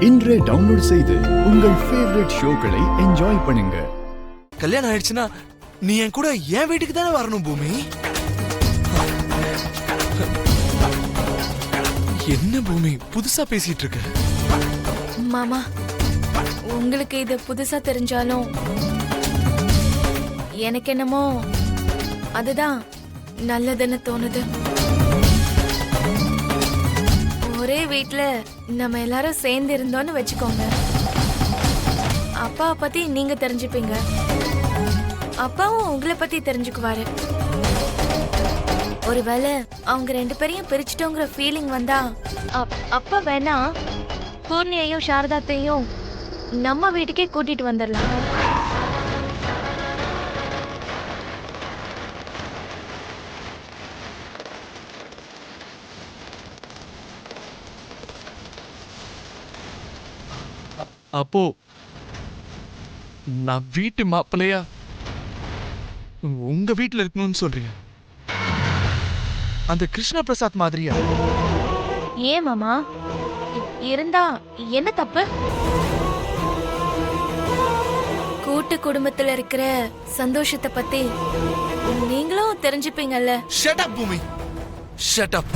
இன்றே டவுன்லோட் செய்து உங்கள் ஃபேவரட் ஷோக்களை என்ஜாய் பண்ணுங்க. கல்யாணம் ஆயிடுச்சுன்னா நீ என் கூட என் வீட்டுக்கு தானே வரணும் பூமி. என்ன பூமி புதுசா பேசிட்டு இருக்க? மாமா, உங்களுக்கு இது புதுசா தெரிஞ்சாலும் எனக்கு என்னமோ அதுதான் நல்லதுன்னு தோணுது. ஒரே வீட்ல நம்ம எல்லாரும் சேர்ந்து இருந்தோம்னு வச்சுக்கோங்க. அப்பாவை பத்தி நீங்க தெரிஞ்சுப்பீங்க, அப்பாவும் உங்களை பத்தி தெரிஞ்சுக்குவாரு. ஒருவேளை அவங்க ரெண்டு பேரையும் பிரிச்சுட்டோங்கிற ஃபீலிங் வந்தா அப்பா வேணா பூர்ணியையும் சாரதாத்தையும் நம்ம வீட்டுக்கே கூட்டிட்டு வந்துடலாம். அப்போ நான் வீட்டு மாப்பிள்ளையா உங்க வீட்டுல இருக்கணும்னு சொல்றீங்க? அந்த கிருஷ்ண பிரசாத் மாதிரியா? ஏன் மாமா, இருந்தா என்ன தப்பு? கூட்டு குடும்பத்துல இருக்கிற சந்தோஷத்தை பத்தி நீங்களும் தெரிஞ்சுப்பீங்கல்ல. ஷட் அப் பூமி, ஷட் அப்.